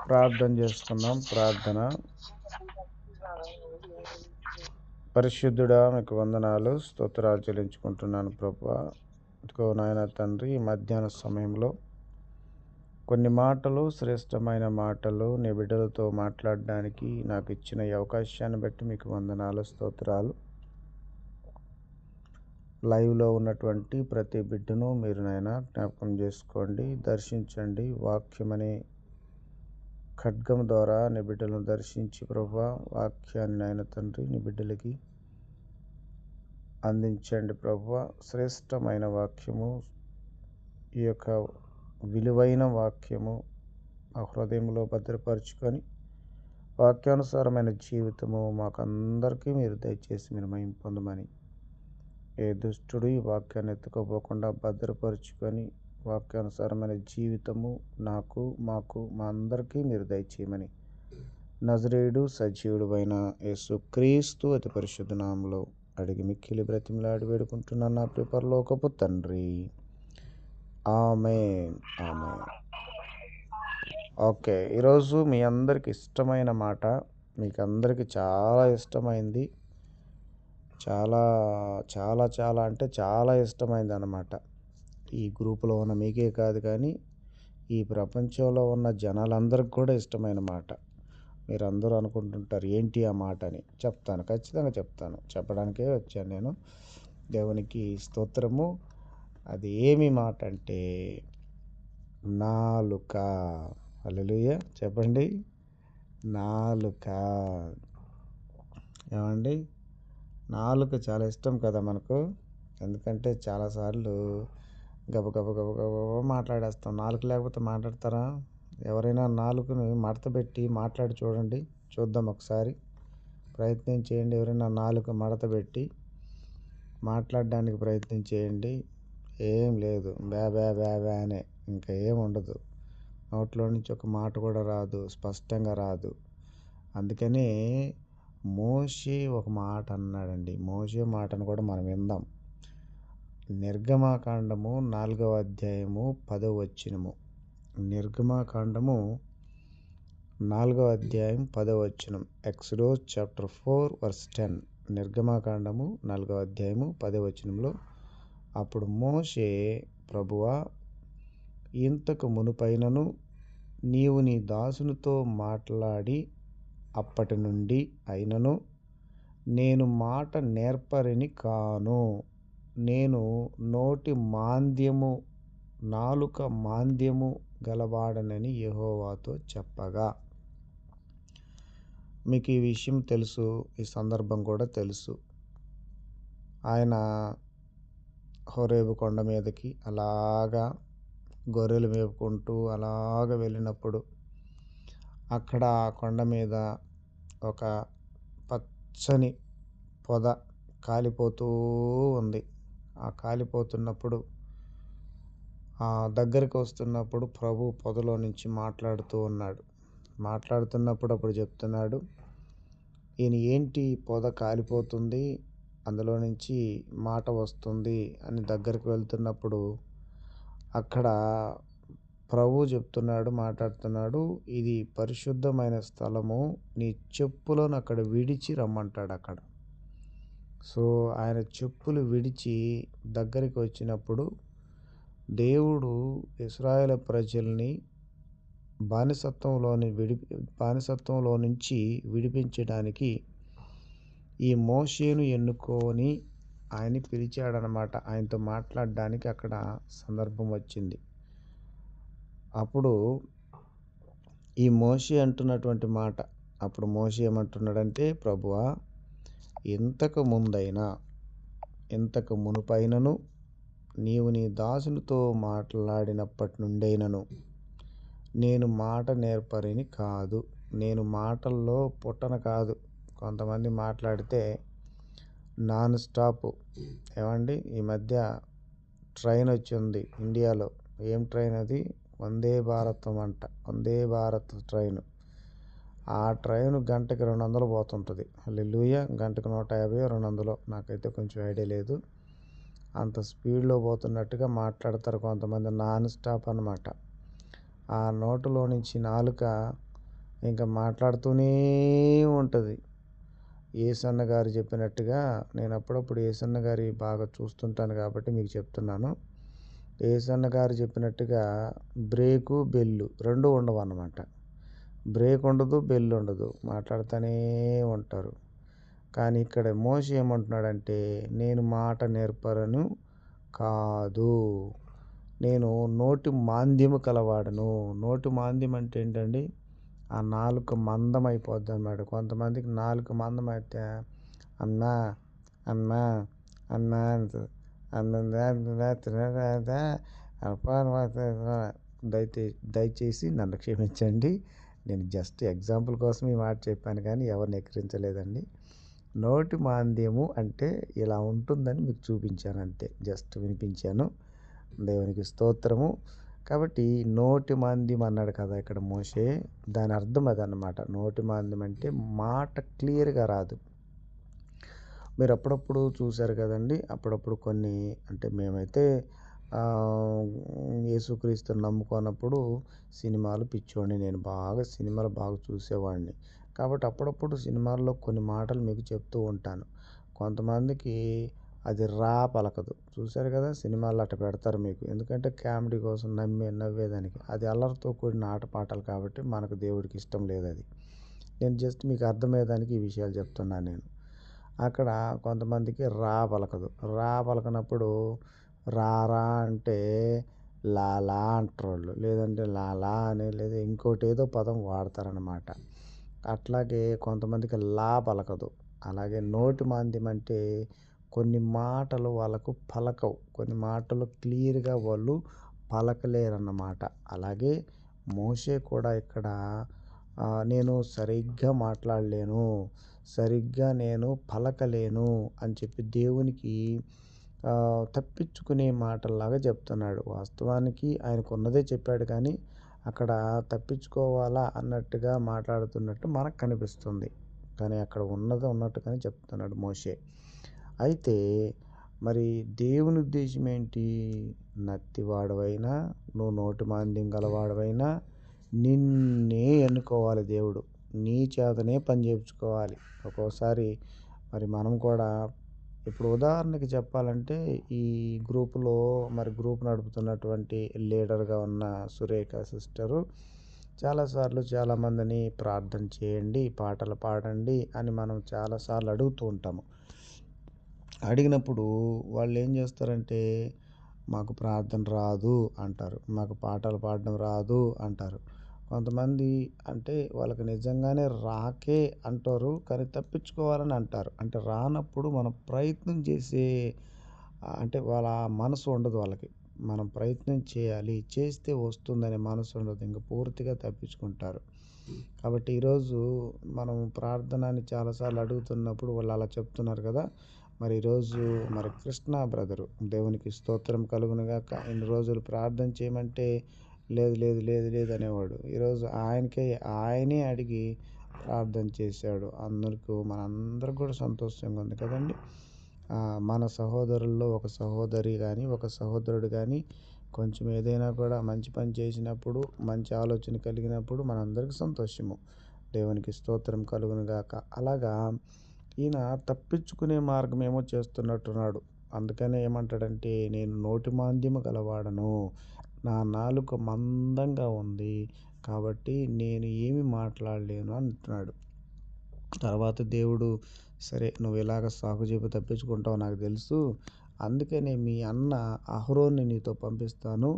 ప్రార్థన చేసుకుందాం. ప్రార్థన. పరిశుద్ధుడా, మీకు వందనాలు, స్తోత్రాలు చెల్లించుకుంటున్నాను ప్రభువా. ఇదిగో నాయన తండ్రి, ఈ మధ్యాహ్న సమయంలో కొన్ని మాటలు, శ్రేష్టమైన మాటలు నీ బిడ్డలతో మాట్లాడడానికి నాకు ఇచ్చిన ఈ అవకాశాన్ని బట్టి మీకు వందనాలు, స్తోత్రాలు. లైవ్లో ఉన్నటువంటి ప్రతి బిడ్డను మీరు నాయన జ్ఞాపకం చేసుకోండి, దర్శించండి. వాక్యమనే ఖడ్గం ద్వారా నీ బిడ్డలను దర్శించి ప్రభువా, వాక్యాన్ని నాయన తండ్రి నీ బిడ్డలకి అందించండి ప్రభువా. శ్రేష్టమైన వాక్యము, ఈ యొక్క విలువైన వాక్యము మా హృదయంలో భద్రపరుచుకొని వాక్యానుసారమైన జీవితము మాకందరికీ మీరు దయచేసి మీరు మహిమ పొందమని, ఏ దుష్టుడు ఈ వాక్యాన్ని ఎత్తుకోపోకుండా భద్రపరుచుకొని వాక్యానుసారమైన జీవితము నాకు, మాకు, మా అందరికీ మీరు దయచేయమని నజరేయుడు సజీవుడు అయిన యేసుక్రీస్తు అతి పరిశుద్ధ నామములో అడిగి మిక్కిలి బ్రతిమలాడి వేడుకుంటున్నాను నా ప్రియ పరలోకపు తండ్రి. ఆమేన్, ఆమేన్. ఓకే, ఈరోజు మీ అందరికి ఇష్టమైన మాట, మీకు అందరికీ చాలా ఇష్టమైంది, చాలా చాలా చాలా అంటే చాలా ఇష్టమైంది అన్నమాట. ఈ గ్రూపులో ఉన్న మీకే కాదు కానీ ఈ ప్రపంచంలో ఉన్న జనాలందరికీ కూడా ఇష్టమైన మాట. మీరందరూ అనుకుంటుంటారు ఏంటి ఆ మాట అని. చెప్తాను, ఖచ్చితంగా చెప్తాను. చెప్పడానికే వచ్చాను నేను. దేవునికి స్తోత్రము. అది ఏమి మాట అంటే నాలుక. హల్లెలూయా చెప్పండి. నాలుక. ఏమండి, నాలుక చాలా ఇష్టం కదా మనకు. ఎందుకంటే చాలాసార్లు గబ గబ గబ గబ మాట్లాడేస్తాం. నాలుక లేకపోతే మాట్లాడతారా? ఎవరైనా నాలుకని మడత పెట్టి మాట్లాడి చూడండి, చూద్దాం ఒకసారి. ప్రయత్నం చేయండి. ఎవరైనా నాలుక మడత పెట్టి మాట్లాడడానికి ప్రయత్నం చేయండి. ఏం లేదు, బ్యా బ్యా బ్యా బ్యా అనే, ఇంకా ఏం ఉండదు. నోట్లో నుంచి ఒక మాట కూడా రాదు, స్పష్టంగా రాదు. అందుకని మోషే ఒక మాట అన్నాడండి. మోషే మాటను కూడా మనం విందాం. నిర్గమాకాండము 4వ అధ్యాయము 10వ వచనము. నిర్గమాకాండము 4వ అధ్యాయం 10వ వచనం. Exodus chapter 4 verse 10. నిర్గమాకాండము 4వ అధ్యాయము 10వ వచనంలో, అప్పుడు మోషే, ప్రభువా, ఇంతకు మునుపైనను నీవు నీ దాసునితో మాట్లాడి అప్పటి నుండి అయినను నేను మాట నేర్పరిని కాను. నేను నోటి మాంద్యము, నాలుక మాంద్యము గలవాడనని యెహోవాతో చెప్పగా. మీకు ఈ విషయం తెలుసు, ఈ సందర్భం కూడా తెలుసు. ఆయన హోరేబు కొండ మీదకి అలాగా గొర్రెలు మేపుకుంటూ అలాగ వెళ్ళినప్పుడు అక్కడ ఆ కొండ మీద ఒక పచ్చని పొద కాలిపోతూ ఉంది. ఆ కాలిపోతున్నప్పుడు, ఆ దగ్గరికి వస్తున్నప్పుడు ప్రభు పొదలో నుంచి మాట్లాడుతూ ఉన్నాడు. మాట్లాడుతున్నప్పుడు అప్పుడు చెప్తున్నాడు, ఈయన ఏంటి పొద కాలిపోతుంది, అందులో నుంచి మాట వస్తుంది అని దగ్గరికి వెళ్తున్నప్పుడు అక్కడ ప్రభు చెప్తున్నాడు, మాట్లాడుతున్నాడు, ఇది పరిశుద్ధమైన స్థలము, నీ చెప్పులను అక్కడ విడిచి రమ్మంటాడు అక్కడ. సో ఆయన చెప్పులు విడిచి దగ్గరికి వచ్చినప్పుడు దేవుడు ఇశ్రాయేలు ప్రజల్ని బానిసత్వంలో నుంచి విడిపించడానికి ఈ మోషేను ఎన్నుకొని ఆయన్ని పిలిచాడనమాట. ఆయనతో మాట్లాడడానికి అక్కడ సందర్భం వచ్చింది. అప్పుడు ఈ మోషే అంటున్నటువంటి మాట, అప్పుడు మోషే ఏమంటున్నాడంటే, ప్రభువా, ఇంతకు ముందైనా ఇంతకు మునుపైనను నీవు నీ దాసునితో మాట్లాడినప్పటి నుండైనను నేను మాట నేర్పరిని కాదు. నేను మాటల్లో పుట్టన కాదు. కొంతమంది మాట్లాడితే నాన్ స్టాప్. ఏమండి, ఈ మధ్య ట్రైన్ వచ్చింది ఇండియాలో. ఏం ట్రైన్ అది? వందే భారతం అంట. వందే భారత్ ట్రైన్. ఆ ట్రైన్ గంటకి 200 పోతుంటుంది. హల్లెలూయా. గంటకు 150, 200, నాకైతే కొంచెం ఐడియా లేదు. అంత స్పీడ్లో పోతున్నట్టుగా మాట్లాడతారు కొంతమంది. నాన్ స్టాప్ అన్నమాట. ఆ నోటులో నుంచి నాలుక ఇంకా మాట్లాడుతూనే ఉంటుంది. యేసన్న గారు చెప్పినట్టుగా నేను అప్పుడప్పుడు యేసన్న గారి బాగా చూస్తుంటాను కాబట్టి మీకు చెప్తున్నాను. యేసన్న గారు చెప్పినట్టుగా బ్రేకు, బెల్లు 2 ఉండవన్నమాట. బ్రేక్ ఉండదు, బెల్ ఉండదు. మాట్లాడుతూనే ఉంటారు. కానీ ఇక్కడ మోషే ఏమంటున్నాడంటే, నేను మాట నేర్పరను కాదు. నేను నోటి మాంద్యము కలవాడను. నోటి మాంద్యం అంటే ఏంటండి? ఆ నాలుక మందం అయిపోద్దనమాట. కొంతమందికి నాలుక మందం అయితే అమ్మా, అమ్మా, అమ్మా అంటది. దయచేసి నన్ను క్షమించండి. నేను జస్ట్ ఎగ్జాంపుల్ కోసం ఈ మాట చెప్పాను కానీ ఎవరిని ఎక్కిరించలేదండి. నోటి మాంద్యము అంటే ఇలా ఉంటుందని మీకు చూపించాను అంతే. జస్ట్ వినిపించాను. దేవునికి స్తోత్రము. కాబట్టి నోటి మాంద్యం అన్నాడు కదా ఇక్కడ మోషే. దాని అర్థం అదనమాట. నోటి మాంద్యం అంటే మాట క్లియర్‌గా రాదు. మీరు అప్పుడప్పుడు చూసారు కదండీ! అప్పుడప్పుడు కొన్ని అంటే మేమైతే యేసుక్రీస్తుని నమ్ముకున్నప్పుడు సినిమాలు పిచ్చోడిని. నేను సినిమాలు బాగా చూసేవాడిని. కాబట్టి అప్పుడప్పుడు సినిమాల్లో కొన్ని మాటలు మీకు చెప్తూ ఉంటాను. కొంతమందికి అది పలకదు. చూసారు కదా! సినిమాల్లో అట్ట పెడతారు మీకు. ఎందుకంటే కామెడీ కోసం నవ్వేదానికి. అది అల్లరితో కూడిన ఆటపాటలు కాబట్టి మనకు దేవుడికి ఇష్టం లేదది. నేను జస్ట్ మీకు అర్థమయ్యేదానికి ఈ విషయాలు చెప్తున్నాను నేను. అక్కడ కొంతమందికి పలకదు. పలకనప్పుడు రా అంటే లాలా అంటారోళ్ళు. లేదంటే లాలా అని లేదా ఇంకోటేదో పదం వాడతారనమాట. అట్లాగే కొంతమందికి పలకదు. అలాగే నోటి మాంద్యం అంటే కొన్ని మాటలు వాళ్ళకు పలకవు. కొన్ని మాటలు క్లియర్‌గా వాళ్ళు పలకలేరన్నమాట. అలాగే మోషే కూడా ఇక్కడ నేను సరిగ్గా మాట్లాడలేను, సరిగ్గా నేను పలకలేను అని చెప్పి దేవునికి తప్పించుకునే మాటల్లాగా చెప్తున్నాడు. వాస్తవానికి ఆయనకున్నదే చెప్పాడు కానీ అక్కడ తప్పించుకోవాలా అన్నట్టుగా మాట్లాడుతున్నట్టు మనకు కనిపిస్తుంది. కానీ అక్కడ ఉన్నది ఉన్నట్టుగానే చెప్తున్నాడు మోషే. అయితే మరి దేవుని ఉద్దేశం ఏంటి? నత్తివాడవైనా, నువ్వు నోటి మాంద్యం గలవాడవైనా నిన్నే ఎన్నుకోవాలి దేవుడు. నీ చేతనే పని చేయించుకోవాలి. ఒక్కోసారి మరి మనం కూడా ఇప్పుడు ఉదాహరణకి చెప్పాలంటే ఈ గ్రూపులో మరి గ్రూప్ నడుపుతున్నటువంటి లీడర్‌గా ఉన్న సురేఖ సిస్టరు చాలాసార్లు చాలామందిని ప్రార్థన చేయండి, పాటలు పాడండి అని మనం చాలాసార్లు అడుగుతూ ఉంటాము. అడిగినప్పుడు వాళ్ళు ఏం చేస్తారంటే, మాకు ప్రార్థన రాదు అంటారు. మాకు పాటలు పాడడం రాదు అంటారు. కొంతమంది అంటే వాళ్ళకి నిజంగానే రాకే అంటారు. కానీ తప్పించుకోవాలని అంటారు. అంటే రానప్పుడు మనం ప్రయత్నం చేసే అంటే వాళ్ళ మనసు ఉండదు వాళ్ళకి. మనం ప్రయత్నం చేయాలి. చేస్తే వస్తుందనే మనసు ఉండదు. ఇంక పూర్తిగా తప్పించుకుంటారు. కాబట్టి ఈరోజు మనం ప్రార్థన అని చాలాసార్లు అడుగుతున్నప్పుడు వాళ్ళు అలా చెప్తున్నారు కదా! మరి ఈరోజు మరి కృష్ణ బ్రదరు దేవునికి స్తోత్రం కలుగునుగాక. ఇన్ని రోజులు ప్రార్థన చేయమంటే లేదు, లేదు, లేదు, లేదు అనేవాడు. ఈరోజు ఆయనే అడిగి ప్రార్థన చేశాడు. మనందరికి కూడా సంతోషంగా ఉంది కదండీ! మన సహోదరుల్లో ఒక సహోదరి కానీ, ఒక సహోదరుడు కానీ కొంచెం ఏదైనా కూడా మంచి పని చేసినప్పుడు, మంచి ఆలోచన కలిగినప్పుడు మనందరికీ సంతోషము. దేవునికి స్తోత్రం కలుగునుగాక. అలాగా ఈయన తప్పించుకునే మార్గమేమో చేస్తున్నట్టున్నాడు. అందుకనే ఏమంటాడంటే, నేను నోటి మాంద్యము గలవాడను. నా నాలుక మందంగా ఉంది. కాబట్టి నేను ఏమి మాట్లాడలేను అంటున్నాడు. తర్వాత దేవుడు సరే నువ్వు ఇలాగ సాకుచేపు తప్పించుకుంటావు నాకు తెలుసు. అందుకనే మీ అన్న అహరోన్ని నీతో పంపిస్తాను.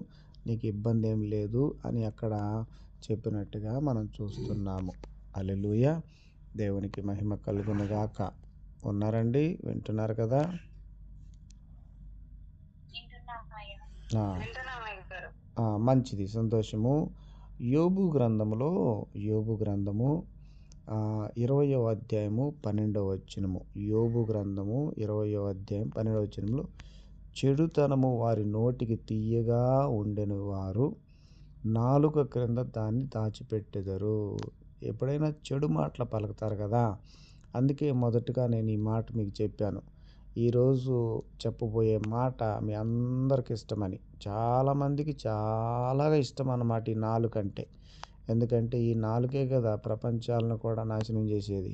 నీకు ఇబ్బంది ఏం లేదు అని అక్కడ చెప్పినట్టుగా మనం చూస్తున్నాము. హల్లెలూయా! దేవునికి మహిమ కలుగునుగాక. ఉన్నారండి? వింటున్నారు కదా? మంచిది, సంతోషము. యోబు గ్రంథము 20వ అధ్యాయము 12వ వచనము. యోబు గ్రంథము 20వ అధ్యాయం 12వ వచనంలో చెడుతనము వారి నోటికి తీయగా ఉండెను, వారు నాలుక క్రింద దాన్ని దాచిపెట్టెదరు. ఎప్పుడైనా చెడు మాటలు పలుకుతారు కదా! అందుకే మొదటగా నేను ఈ మాట మీకు చెప్పాను. ఈరోజు చెప్పబోయే మాట మీ అందరికి ఇష్టమని. చాలామందికి చాలా ఇష్టం అన్నమాట ఈ నాలుకంటే. ఎందుకంటే ఈ నాలుకే కదా ప్రపంచాలను కూడా నాశనం చేసేది.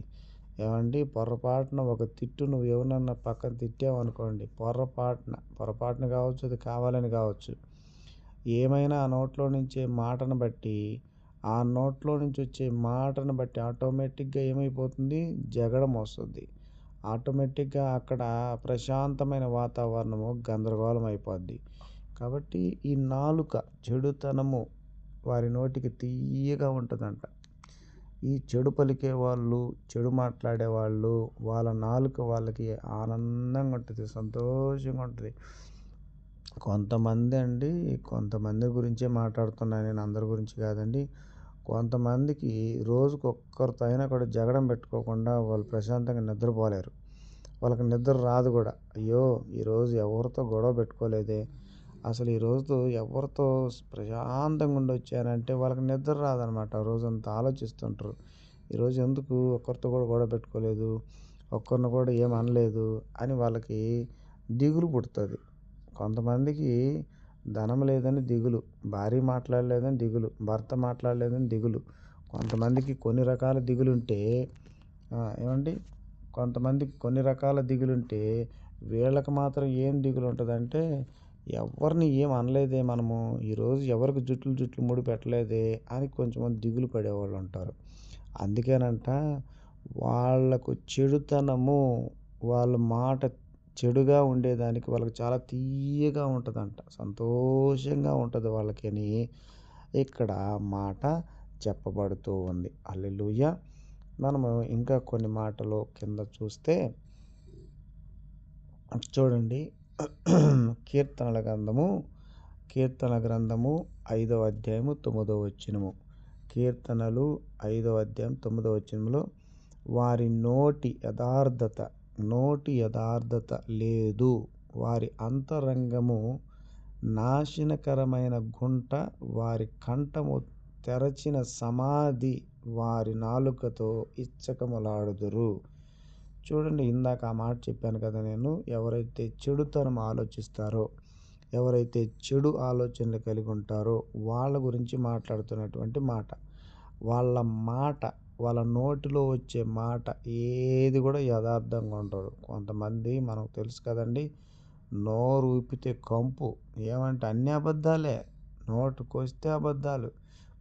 ఏమండి, పొరపాటున ఒక తిట్టు నువ్వు ఎవరినన్నా పక్కన తిట్టావనుకోండి, పొరపాటున కావచ్చు, అది కావాలని కావచ్చు, ఏమైనా ఆ నోట్లో నుంచే మాటను బట్టి, ఆ నోట్లో నుంచి వచ్చే మాటను బట్టి ఆటోమేటిక్గా ఏమైపోతుంది, జగడం వస్తుంది. ఆటోమేటిక్గా అక్కడ ప్రశాంతమైన వాతావరణము గందరగోళం అయిపోద్ది. కాబట్టి ఈ నాలుక చెడుతనము వారి నోటికి తియ్యగా ఉంటుందంట. ఈ చెడు పలికే వాళ్ళు, చెడు మాట్లాడేవాళ్ళు, వాళ్ళ నాలుక వాళ్ళకి ఆనందంగా ఉంటుంది, సంతోషంగా ఉంటుంది. కొంతమంది గురించే మాట్లాడుతున్నాను నేను, అందరి గురించి కాదండి. కొంతమందికి రోజుకు ఒక్కరితో అయినా కూడా జగడం పెట్టుకోకుండా వాళ్ళు ప్రశాంతంగా నిద్రపోలేరు. వాళ్ళకి నిద్ర రాదు కూడా. అయ్యో, ఈరోజు ఎవరితో గొడవ పెట్టుకోలేదే, అసలు ఈరోజు ఎవరితో ప్రశాంతంగా ఉండొచ్చానంటే వాళ్ళకి నిద్ర రాదనమాట. రోజంతా ఆలోచిస్తుంటారు. ఈరోజు ఎందుకు ఒక్కరితో కూడా గొడవ పెట్టుకోలేదు, ఒక్కరిని కూడా ఏం అనలేదు అని వాళ్ళకి దిగులు పుడుతుంది. కొంతమందికి ధనం లేదని దిగులు, భార్య మాట్లాడలేదని దిగులు, భర్త మాట్లాడలేదని దిగులు. కొంతమందికి కొన్ని రకాల దిగులుంటే ఏమండి, కొంతమందికి కొన్ని రకాల దిగులుంటే వీళ్ళకి మాత్రం ఏం దిగులు ఉంటుందంటే, ఎవరిని ఏం అనలేదే మనము, ఈరోజు ఎవరికి జుట్లు ముడి పెట్టలేదే అని కొంచెం దిగులు పడేవాళ్ళు ఉంటారు. అందుకేనంట వాళ్ళకు చెడుతనము, వాళ్ళ మాట చెడుగా ఉండేదానికి వాళ్ళకి చాలా తీయగా ఉంటుందంట, సంతోషంగా ఉంటుంది వాళ్ళకని ఇక్కడ మాట చెప్పబడుతూ ఉంది. హల్లెలూయా. మనము ఇంకా కొన్ని మాటలు కింద చూస్తే చూడండి. కీర్తన గ్రంథము 5వ అధ్యాయము 9వ వచనము. కీర్తనలు 5వ అధ్యాయం 9వ వచనంలో, వారి నోటి యథార్థత లేదు, వారి అంతరంగము నాశనకరమైన గుంట, వారి కంఠము తెరచిన సమాధి, వారి నాలుకతో ఇచ్చకములాడుదురు. చూడండి, ఇందాక ఆ మాట చెప్పాను కదా నేను. ఎవరైతే చెడుతనం ఆలోచిస్తారో, ఎవరైతే చెడు ఆలోచనలు కలిగి ఉంటారో వాళ్ళ గురించి మాట్లాడుతున్నటువంటి మాట. వాళ్ళ నోటిలో వచ్చే మాట ఏది కూడా యథార్థంగా ఉండదు. కొంతమంది మనకు తెలుసు కదండి, నోరు ఊపితే కంపు, ఏమంటే అన్ని అబద్ధాలే, నోటుకొస్తే అబద్ధాలు,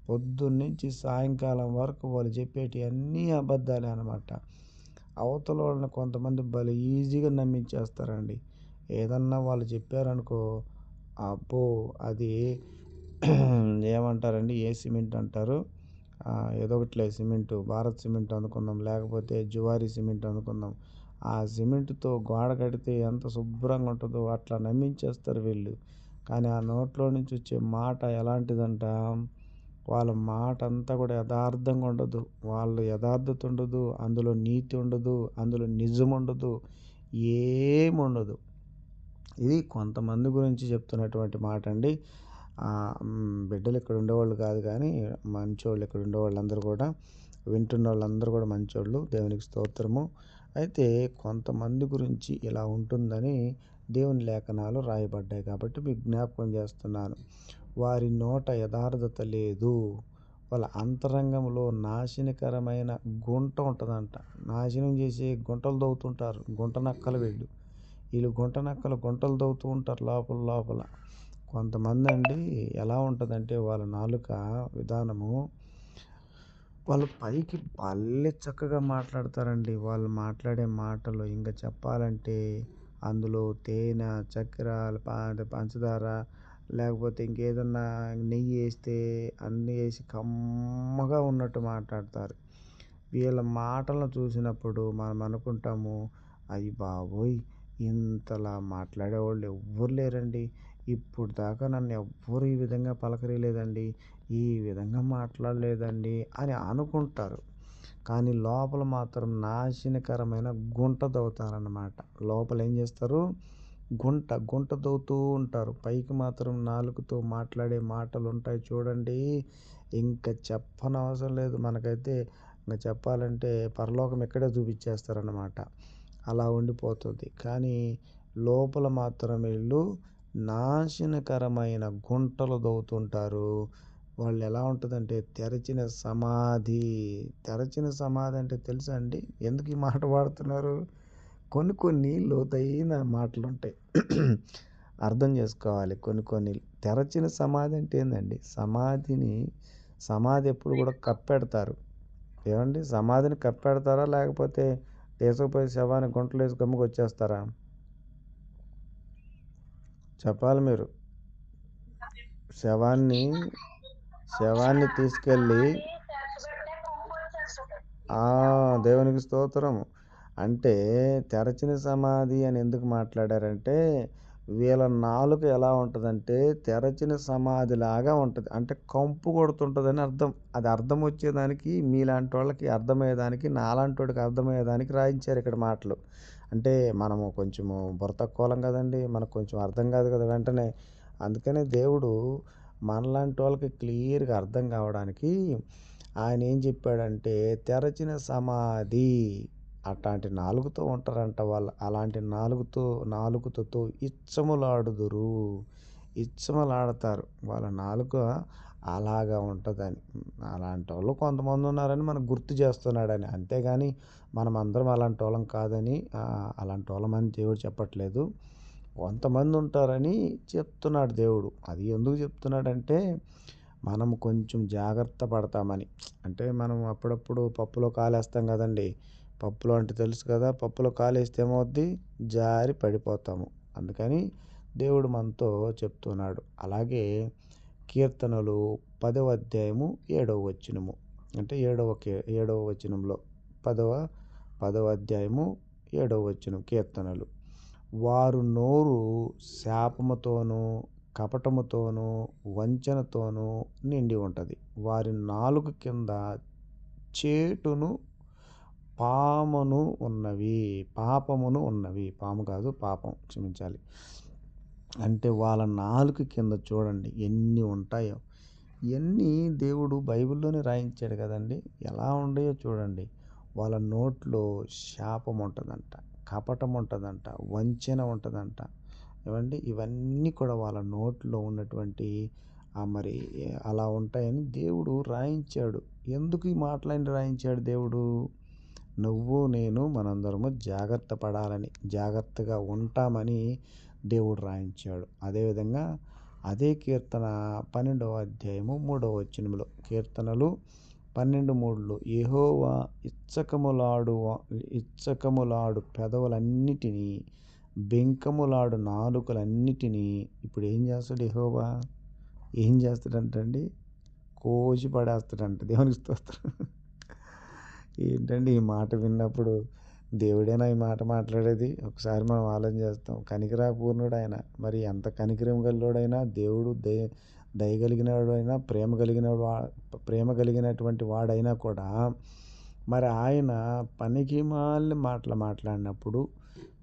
పొద్దున్నుంచి సాయంకాలం వరకు వాళ్ళు చెప్పేటి అన్నీ అబద్ధాలే అనమాట. అవతల వాళ్ళని కొంతమంది భలే ఈజీగా నమ్మించేస్తారండి. ఏదన్నా వాళ్ళు చెప్పారనుకో, అబ్బో, అది ఏమంటారండి, ఏ సిమెంట్ అంటారు, ఏదో ఒకటిలే సిమెంటు, భారత్ సిమెంట్ అనుకుందాం, లేకపోతే జువారీ సిమెంట్ అనుకుందాం. ఆ సిమెంట్తో గోడ కడితే ఎంత శుభ్రంగా ఉంటుందో అట్లా నమ్మించేస్తారు వీళ్ళు. కానీ ఆ నోట్లో నుంచి వచ్చే మాట ఎలాంటిదంట, వాళ్ళ మాట అంతా కూడా యథార్థంగా ఉండదు, వాళ్ళ యథార్థత ఉండదు, అందులో నీతి ఉండదు, అందులో నిజం ఉండదు, ఏముండదు. ఇది కొంతమంది గురించి చెప్తున్నటువంటి మాట అండి. బిడ్డలు ఇక్కడ ఉండేవాళ్ళు కాదు, కానీ మంచోళ్ళు ఇక్కడ ఉండేవాళ్ళందరూ కూడా, వింటున్న వాళ్ళందరూ కూడా మంచోళ్ళు, దేవునికి స్తోత్రము. అయితే కొంతమంది గురించి ఇలా ఉంటుందని దేవుని లేఖనాలు రాయబడ్డాయి కాబట్టి మీకు జ్ఞాపకం చేస్తున్నాను. వారి నోట యథార్థత లేదు, వాళ్ళ అంతరంగంలో నాశనకరమైన గుంట ఉంటుందంట. నాశనం చేసి గుంటలు తవ్వుతుంటారు, గుంట నక్కలు వీళ్ళు గుంటలు తవ్వుతూ ఉంటారు లోపల. కొంతమంది అండి ఎలా ఉంటుందంటే వాళ్ళ నాలుక విధానము, వాళ్ళు పైకి భలే చక్కగా మాట్లాడతారండి. వాళ్ళు మాట్లాడే మాటలు ఇంకా చెప్పాలంటే అందులో తేనె, చక్కెర, పంచదార, లేకపోతే ఇంకేదన్నా నెయ్యి వేస్తే అన్నీ వేసి కమ్మగా ఉన్నట్టు మాట్లాడతారు. వీళ్ళ మాటలను చూసినప్పుడు మనం అనుకుంటాము, అయ్య బాబోయ్, ఇంతలా మాట్లాడేవాళ్ళు ఎవ్వరు లేరండి, ఇప్పుడు దాకా నన్ను ఎవ్వరు ఈ విధంగా పలకరియలేదండి, ఈ విధంగా మాట్లాడలేదండి అని అనుకుంటారు. కానీ లోపల మాత్రం నాశనకరమైన గుంట తవ్వుతారన్నమాట. లోపల ఏం చేస్తారు, గుంట తవ్వుతూ ఉంటారు. పైకి మాత్రం నాలుకతో మాట్లాడే మాటలు ఉంటాయి చూడండి, ఇంకా చెప్పనవసరం లేదు. మనకైతే ఇంకా చెప్పాలంటే పరలోకం ఎక్కడే చూపించేస్తారన్నమాట, అలా ఉండిపోతుంది. కానీ లోపల మాత్రం వీళ్ళు నాశనకరమైన గుంటలు తవ్వుతుంటారు. వాళ్ళు ఎలా ఉంటుందంటే తెరచిన సమాధి. తెరచిన సమాధి అంటే తెలుసా అండి? ఎందుకు ఈ మాట వాడుతున్నారు? కొన్ని కొన్ని లోతైన మాటలుంటాయి. అర్థం చేసుకోవాలి. కొన్ని కొన్ని తెరచిన సమాధి అంటే ఏందండి? సమాధి ఎప్పుడు కూడా కప్పెడతారు. ఏవండి? సమాధిని కప్పెడతారా? లేకపోతే తీసుకుపోయి శవాన్ని గుంటలో వేసి గమ్ముకొచ్చేస్తారా? చెప్పాలి మీరు. శవాన్ని శవాన్ని తీసుకెళ్ళి దేవునికి స్తోత్రం. అంటే తెరచిన సమాధి అని ఎందుకు మాట్లాడారంటే వీళ్ళ నాలుక ఎలా ఉంటుందంటే తెరచిన సమాధిలాగా ఉంటుంది. అంటే కంపు కొడుతుంటుందని అర్థం. అది అర్థం వచ్చేదానికి మీలాంటి వాళ్ళకి అర్థమయ్యేదానికి నాలాంటి వాడికి అర్థమయ్యేదానికి రాయించారు ఇక్కడ మాటలు. అంటే మనము కొంచెము బుర్ర తక్కువలం కదండి, మనకు కొంచెం అర్థం కాదు కదా వెంటనే. అందుకనే దేవుడు మనలాంటి వాళ్ళకి క్లియర్గా అర్థం కావడానికి ఆయన ఏం చెప్పాడంటే తెరచిన సమాధి. అట్లాంటి నాలుగుతో ఉంటారంట వాళ్ళు. అలాంటి నాలుగుతో ఇచ్చములాడుదురు. ఇచ్చములాడతారు. వాళ్ళ నాలుక అలాగా ఉంటుందని. అలాంటి వాళ్ళు కొంతమంది ఉన్నారని మనకు గుర్తు చేస్తున్నాడని. అంతేగాని మనం అందరం అలాంటి వాళ్ళం కాదని, అలాంటి వాళ్ళమని దేవుడు చెప్పట్లేదు. కొంతమంది ఉంటారని చెప్తున్నాడు దేవుడు. అది ఎందుకు చెప్తున్నాడంటే మనం కొంచెం జాగ్రత్త పడతామని. అంటే మనం అప్పుడప్పుడు పప్పులో కాలేస్తాం కదండి. పప్పులో అంటే తెలుసు కదా, పప్పులో కాలేస్తే ఏమవుద్ది? జారి పడిపోతాము. అందుకని దేవుడు మనతో చెప్తున్నాడు. అలాగే కీర్తనలు 10వ అధ్యాయము 7వ వచనము. అంటే ఏడవ వచనంలో 10వ అధ్యాయము 7వ వచనం కీర్తనలు. వారు నోరు శాపముతోనూ కపటముతోనూ వంచనతోనూ నిండి ఉంటుంది. వారి నాలుక కింద చేటును పాపమును ఉన్నవి. పాము కాదు, పాపం, క్షమించాలి. అంటే వాళ్ళ నాలుక కింద చూడండి ఎన్ని ఉంటాయో. ఇవన్నీ దేవుడు బైబిల్లోనే రాయించాడు కదండి. ఎలా ఉండయో చూడండి. వాళ్ళ నోట్లో శాపం ఉంటుందంట, కపటం ఉంటుందంట, వంచన ఉంటుందంట. ఏమండి? ఇవన్నీ కూడా వాళ్ళ నోట్లో ఉన్నటువంటి మరి అలా ఉంటాయని దేవుడు రాయించాడు. ఎందుకు ఈ మాటలన్నీ రాయించాడు దేవుడు? నువ్వు నేను మనందరము జాగ్రత్త పడాలని, జాగ్రత్తగా ఉంటామని దేవుడు రాయించాడు. అదేవిధంగా అదే కీర్తన 12వ అధ్యాయము 3వ వచనంలో కీర్తనలు 12:3 యెహోవా ఇచ్చకములాడు పెదవులన్నిటినీ బెంకములాడు నాలుకలన్నిటినీ ఇప్పుడు ఏం చేస్తాడు యెహోవా? ఏం చేస్తాడంటండి? కోసి పడేస్తాడంట. దేవునికి స్తోత్రం. ఏంటండి ఈ మాట విన్నప్పుడు దేవుడేనా ఈ మాట మాట్లాడేది? ఒకసారి మనం ఆలోచన చేస్తాం. కనికరాపూర్ణుడు ఆయన. మరి ఎంత కనికరం గల్లోడైనా దేవుడు దయగలిగినవాడైనా ప్రేమ కలిగినటువంటి వాడైనా కూడా మరి ఆయన పనికిమాలిన మాటలు మాట్లాడినప్పుడు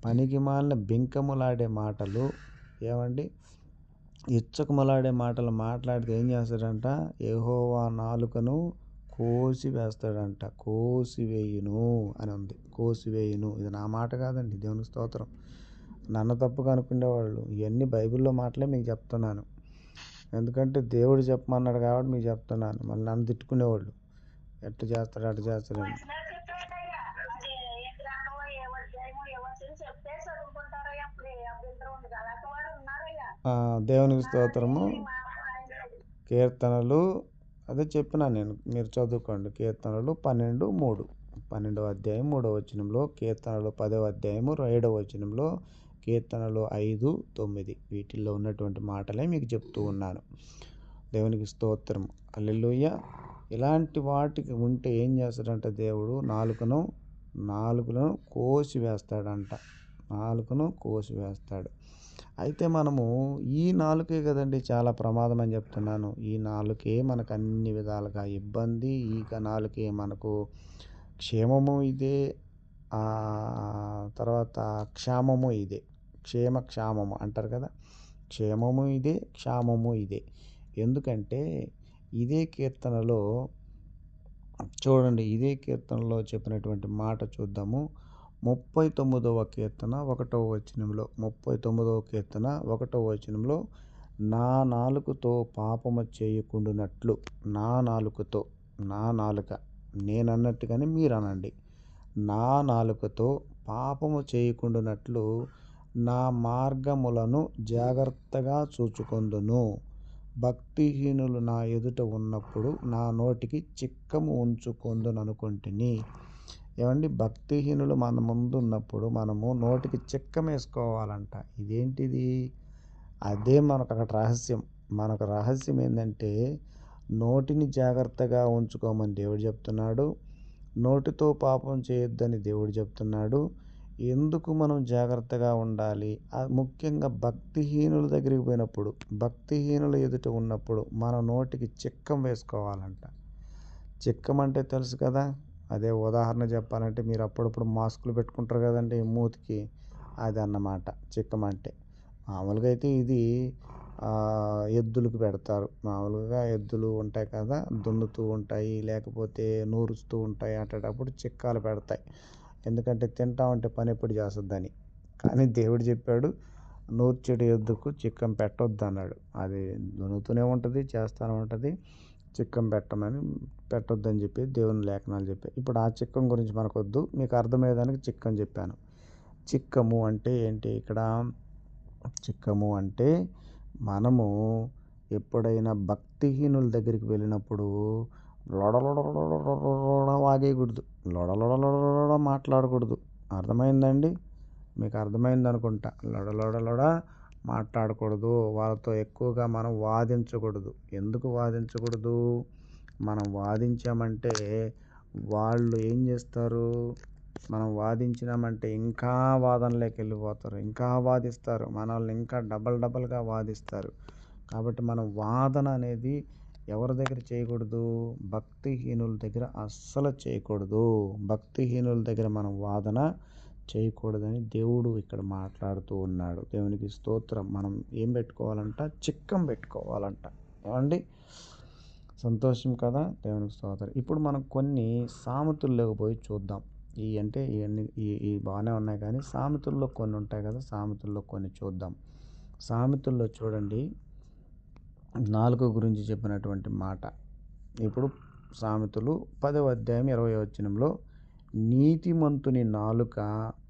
పనికిమాలిన బెంకములాడే మాటలు, ఏమండి, ఇచ్చకములాడే మాటలు మాట్లాడితే ఏం చేస్తాడంట? యెహోవా నాలుకను కోసివేస్తాడంట. కోసివేయును అని ఉంది. కోసివేయును. ఇది నా మాట కాదండి. దేవునికి స్తోత్రం. నన్ను తప్పుగా అనుకునేవాళ్ళు ఇవన్నీ బైబిల్లో మాటలే మీకు చెప్తున్నాను. ఎందుకంటే దేవుడు చెప్పమన్నాడు కాబట్టి మీకు చెప్తున్నాను. మళ్ళీ నన్ను తిట్టుకునేవాళ్ళు ఎట్టు చేస్తాడు అటు చేస్తాడని. దేవునికి స్తోత్రము. కీర్తనలు అదే చెప్పినా నేను, మీరు చదువుకోండి. కీర్తనలు 12:3, 12వ అధ్యాయం 3వ వచనంలో, కీర్తనలు 10వ అధ్యాయము 7వ వచనంలో, కీర్తనలు 5:9 వీటిల్లో ఉన్నటువంటి మాటలే మీకు చెప్తూ ఉన్నాను. దేవునికి స్తోత్రం. హల్లెలూయా. ఇలాంటి వాటికి ఉంటే ఏం చేస్తాడంట దేవుడు? నాలుకను కోసివేస్తాడంట. నాలుకను కోసివేస్తాడు. అయితే మనము ఈ నాలుకే కదండి చాలా ప్రమాదం అని చెప్తున్నాను. ఈ నాలుకే మనకు అన్ని విధాలుగా ఇబ్బంది. ఈ నాలుకే మనకు క్షేమము ఇదే, తర్వాత క్షామము ఇదే. క్షామము అంటారు కదా. క్షేమము ఇదే, క్షామము ఇదే. ఎందుకంటే ఇదే కీర్తనలో చూడండి, ఇదే కీర్తనలో చెప్పినటువంటి మాట చూద్దాము. 39వ కీర్తన 1వ వచనంలో, 39వ కీర్తన 1వ వచనంలో, నా నాలుకతో పాపము చేయకుండునట్లు, నా నాలుకతో, నా నాలుక నేనన్నట్టుగానే మీరు అనండి. నా నాలుకతో పాపము చేయకుండునట్లు నా మార్గములను జాగ్రత్తగా చూచుకొందును. భక్తిహీనులు నా ఎదుట ఉన్నప్పుడు నా నోటికి చిక్కము ఉంచుకొందుననుకొంటిని. ఏమండి, భక్తిహీనులు మన ముందు ఉన్నప్పుడు మనము నోటికి చిక్కం వేసుకోవాలంట. ఇదేంటిది? అదే మనకు అక్కడ రహస్యం. మనకు రహస్యం ఏంటంటే నోటిని జాగ్రత్తగా ఉంచుకోమని దేవుడు చెప్తున్నాడు. నోటితో పాపం చేయొద్దని దేవుడు చెప్తున్నాడు. ఎందుకు మనం జాగ్రత్తగా ఉండాలి? ముఖ్యంగా భక్తిహీనుల దగ్గరికి పోయినప్పుడు, భక్తిహీనుల ఎదుట ఉన్నప్పుడు మన నోటికి చిక్కం వేసుకోవాలంట. చిక్కం అంటే తెలుసు కదా. అదే ఉదాహరణ చెప్పాలంటే మీరు అప్పుడప్పుడు మాస్కులు పెట్టుకుంటారు కదండి మూతికి, అది అన్నమాట చిక్కం అంటే. మామూలుగా అయితే ఇది ఎద్దులకు పెడతారు. మామూలుగా ఎద్దులు ఉంటాయి కదా, దున్నుతూ ఉంటాయి, లేకపోతే నూరుస్తూ ఉంటాయి. అట్టేటప్పుడు చిక్కాలు పెడతాయి. ఎందుకంటే తింటా ఉంటే పని ఎప్పుడు చేస్తుందని. కానీ దేవుడు చెప్పాడు, నూర్చెడు ఎద్దుకు చిక్కం పెట్టొద్దు అన్నాడు. అది దున్నుతూనే ఉంటుంది, చేస్తూనే ఉంటుంది. చిక్కం పెట్టొద్దని చెప్పి దేవుని లేఖనాలు చెప్పాయి. ఇప్పుడు ఆ చిక్కం గురించి మనకొద్దు, మీకు అర్థమయ్యేదానికి చిక్కం చెప్పాను. చిక్కము అంటే ఏంటి? ఇక్కడ చిక్కము అంటే మనము ఎప్పుడైనా భక్తిహీనుల దగ్గరికి వెళ్ళినప్పుడు లొడలొడ వాగేయకూడదు, లొడలొడ మాట్లాడకూడదు. అర్థమైందండి? మీకు అర్థమైంది అనుకుంటా. లొడ మాట్లాడకూడదు. వాళ్ళతో ఎక్కువగా మనం వాదించకూడదు. ఎందుకు వాదించకూడదు? మనం వాదించామంటే వాళ్ళు ఏం చేస్తారు? మనం వాదించినామంటే ఇంకా వాదనలోకి వెళ్ళిపోతారు, ఇంకా వాదిస్తారు, మనల్ని ఇంకా డబల్గా వాదిస్తారు. కాబట్టి మనం వాదన అనేది ఎవరి దగ్గర చేయకూడదు? భక్తిహీనుల దగ్గర అస్సలు చేయకూడదు. భక్తిహీనుల దగ్గర మనం వాదన చేయకూడదని దేవుడు ఇక్కడ మాట్లాడుతూ ఉన్నాడు. దేవునికి స్తోత్రం. మనం ఏం పెట్టుకోవాలంట? చిక్కం పెట్టుకోవాలంట. ఏమండి, సంతోషం కదా. దేవునికి స్తోత్రం. ఇప్పుడు మనం కొన్ని సామెతల్లోకి పోయి చూద్దాం. అంటే ఇవన్నీ ఈ బాగానే ఉన్నాయి, కానీ సామెతల్లో కొన్ని ఉంటాయి కదా, సామెతల్లో కొన్ని చూద్దాం. సామెతల్లో చూడండి, నాలుక గురించి చెప్పినటువంటి మాట. ఇప్పుడు సామెతలు 10వ అధ్యాయం 20వ వచనంలో, నీతిమంతుని నాలుక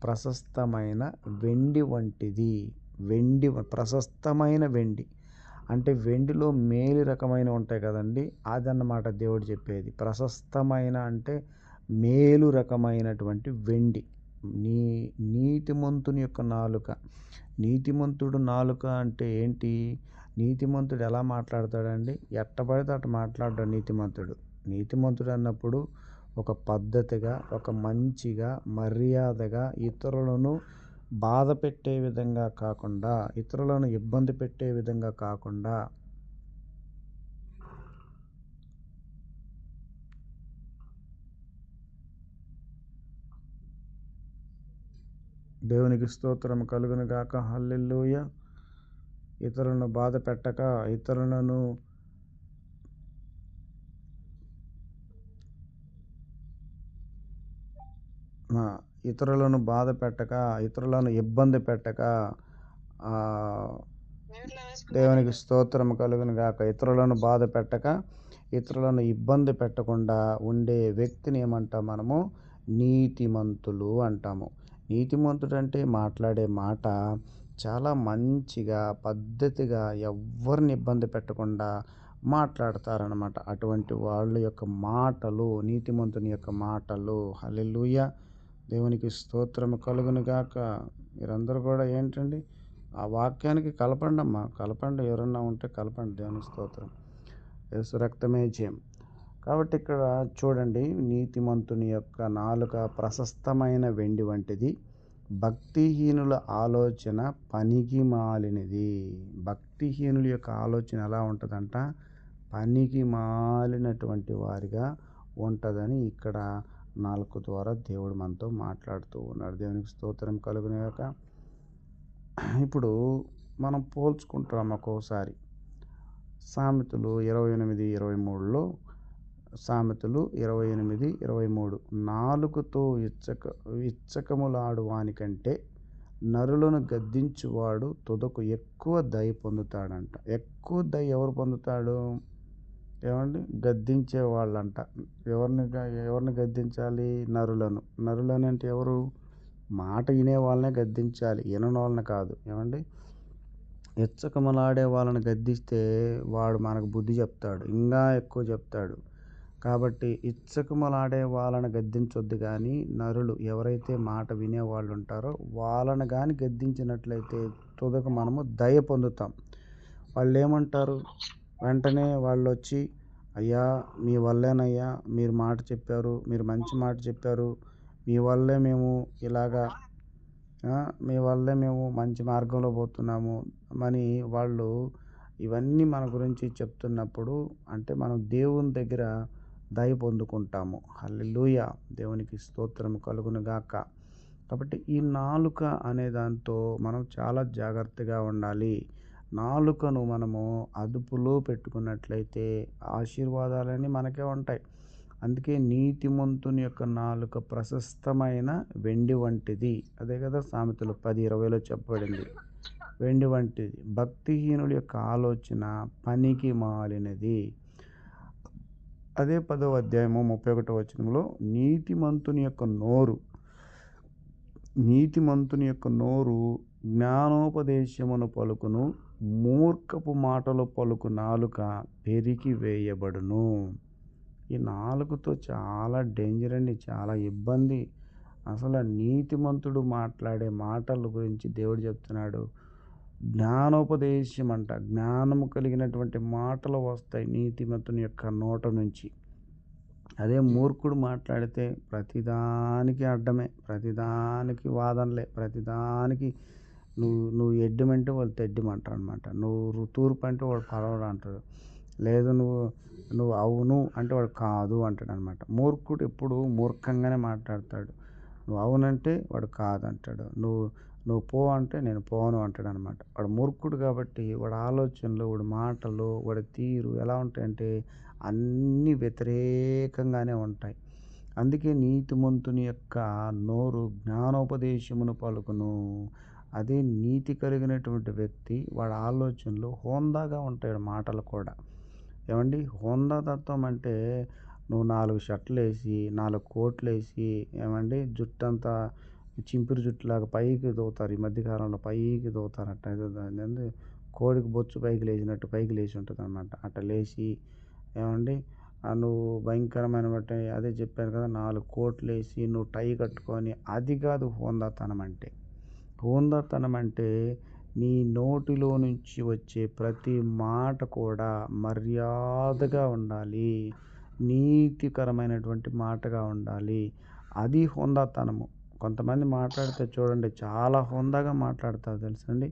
ప్రశస్తమైన వెండి వంటిది. ప్రశస్తమైన వెండి అంటే వెండిలో మేలు రకమైన ఉంటాయి కదండి, అదన్నమాట దేవుడు చెప్పేది. ప్రశస్తమైన అంటే మేలు రకమైనటువంటి వెండి. నీతిమంతుని యొక్క నాలుక. నీతిమంతుడు నాలుక అంటే ఏంటి? నీతిమంతుడు ఎలా మాట్లాడతాడండి? ఎట్టబడితే అటు మాట్లాడడం నీతిమంతుడు. నీతిమంతుడు అన్నప్పుడు ఒక పద్ధతిగా, ఒక మంచిగా, మర్యాదగా, ఇతరులను బాధ పెట్టే విధంగా కాకుండా, ఇతరులను ఇబ్బంది పెట్టే విధంగా కాకుండా, దేవునికి స్తోత్రం కలుగును గాక. హల్లెలూయా. ఇతరులను బాధ పెట్టక, ఇతరులను బాధ పెట్టక, ఇతరులను ఇబ్బంది పెట్టక, దేవునికి స్తోత్రం కలుగును గాక. ఇతరులను బాధ పెట్టక, ఇతరులను ఇబ్బంది పెట్టకుండా ఉండే వ్యక్తిని ఏమంటాం మనము? నీతిమంతులు అంటాము. నీతిమంతుడు అంటే మాట్లాడే మాట చాలా మంచిగా, పద్ధతిగా, ఎవ్వరిని ఇబ్బంది పెట్టకుండా మాట్లాడతారనమాట. అటువంటి వాళ్ళ యొక్క మాటలు, నీతిమంతుని యొక్క మాటలు. హల్లెలూయా. దేవునికి స్తోత్రం కలుగును గాక. మీరందరూ కూడా ఏంటండి, ఆ వాక్యానికి కలపండి అమ్మా, కలపండి. ఎవరన్నా ఉంటే కలపండి. దేవునికి స్తోత్రం. యేసు రక్తమే జయం. కాబట్టి ఇక్కడ చూడండి, నీతిమంతుని యొక్క నాలుక ప్రశస్తమైన వెండి వంటిది, భక్తిహీనుల ఆలోచన పనికి మాలినది. భక్తిహీనుల యొక్క ఆలోచన ఎలా ఉంటుందంట? పనికి మాలినటువంటి వారిగా ఉంటుందని ఇక్కడ నాలుక ద్వారా దేవుడు మనతో మాట్లాడుతూ ఉన్నాడు. దేవునికి స్తోత్రం కలుగును గాక. ఇప్పుడు మనం పోల్చుకుంటాం ఒక్కోసారి. సామెతలు 28:23లో, సామెతలు 28:23, నాలుకతో ఇచ్చకములాడు వానికంటే నరులను గద్దించువాడు తుదకు ఎక్కువ దయ పొందుతాడంట. ఎక్కువ దయ ఎవరు పొందుతాడు? ఏమండి? గద్దించే వాళ్ళంట. ఎవరిని గద్దించాలి? నరులను. నరులని అంటే ఎవరు? మాట వినే వాళ్ళనే గద్దించాలి, వినని వాళ్ళని కాదు. ఏమండి? ఇచ్చకములాడే వాళ్ళని గద్దిస్తే వాడు మనకు బుద్ధి చెప్తాడు, ఇంకా ఎక్కువ చెప్తాడు. కాబట్టి ఇచ్చకములాడే వాళ్ళని గద్దించొద్దు కానీ, నరులు ఎవరైతే మాట వినేవాళ్ళు ఉంటారో వాళ్ళని కానీ గద్దించినట్లయితే తుదకు మనము దయ పొందుతాం. వాళ్ళు ఏమంటారు? వెంటనే వాళ్ళు వచ్చి, అయ్యా మీ వల్లేనయ్యా, మీరు మాట చెప్పారు, మీరు మంచి మాట చెప్పారు, మీ వల్లే మేము ఇలాగా మీ వల్లే మేము మంచి మార్గంలో పోతున్నాము అని వాళ్ళు ఇవన్నీ మన గురించి చెప్తున్నప్పుడు అంటే మనం దేవుని దగ్గర దయ పొందుకుంటాము. హల్లెలూయా! దేవునికి స్తోత్రం కలుగును గాక. కాబట్టి ఈ నాలుక అనే దాంతో మనం చాలా జాగ్రత్తగా ఉండాలి. నాలుకను మనము అదుపులో పెట్టుకున్నట్లయితే ఆశీర్వాదాలన్నీ మనకే ఉంటాయి. అందుకే నీతిమంతుని యొక్క నాలుక ప్రశస్తమైన వెండి వంటిది. అదే కదా సామెతలు 10:20లో చెప్పబడింది. వెండి వంటిది. భక్తిహీనుడి యొక్క ఆలోచన పనికి మాలినది. అదే 10వ అధ్యాయము 31వ వచనంలో నీతిమంతుని యొక్క నోరు జ్ఞానోపదేశమును పలుకును, మూర్ఖపు మాటలు పలుకు నాలుక పెరికి వేయబడును. ఈ నాలుకతో చాలా డేంజర్ అండి, చాలా ఇబ్బంది. అసలు నీతిమంతుడు మాట్లాడే మాటల గురించి దేవుడు చెప్తున్నాడు. జ్ఞానోపదేశం అంట, జ్ఞానము కలిగినటువంటి మాటలు వస్తాయి నీతిమంతుని యొక్క నోట నుంచి. అదే మూర్ఖుడు మాట్లాడితే ప్రతిదానికి అడ్డమే, ప్రతిదానికి వాదనలే, ప్రతిదానికి నువ్వు ఎడ్డమంటే వాళ్ళు తెడ్డమంటారు అనమాట. నువ్వు తూర్పు అంటే వాడు పడవడు అంటాడు. లేదు నువ్వు అవును అంటే వాడు కాదు అంటాడు అనమాట. మూర్ఖుడు ఎప్పుడు మూర్ఖంగానే మాట్లాడతాడు. నువ్వు అవునంటే వాడు కాదు అంటాడు. నువ్వు పో అంటే నేను పోను అంటాడు అనమాట. వాడు మూర్ఖుడు కాబట్టి వాడి ఆలోచనలు, వాడి మాటలు, వాడి తీరు ఎలా ఉంటాయంటే అన్నీ వ్యతిరేకంగానే ఉంటాయి. అందుకే నీతిమంతుని యొక్క నోరు జ్ఞానోపదేశమును పలుకును. అదే నీతి కలిగినటువంటి వ్యక్తి వాడి ఆలోచనలు హోందాగా ఉంటాయి, మాటలు కూడా. ఏమండి? హోందా తత్వం అంటే నువ్వు 4 షర్ట్లు వేసి 4 కోట్లు వేసి ఏమండి జుట్టంతా చింపిరి జుట్టులాగా పైకి దూతారు. ఈ మధ్యకాలంలో పైకి దూతారట. ఏదో కోడికి బొచ్చు పైకి లేచినట్టు పైకి లేచి ఉంటుంది అనమాట. అట్లా లేచి ఏమండి నువ్వు భయంకరమైన బట్టి అదే చెప్పాను కదా, 4 కోట్లు వేసి నువ్వు టై కట్టుకొని, అది కాదు హోందాతనం అంటే. హోందాతనం అంటే నీ నోటిలో నుంచి వచ్చే ప్రతి మాట కూడా మర్యాదగా ఉండాలి, నీతికరమైనటువంటి మాటగా ఉండాలి. అది హోందాతనము. కొంతమంది మాట్లాడితే చూడండి చాలా హోందాగా మాట్లాడతారు తెలుసండి.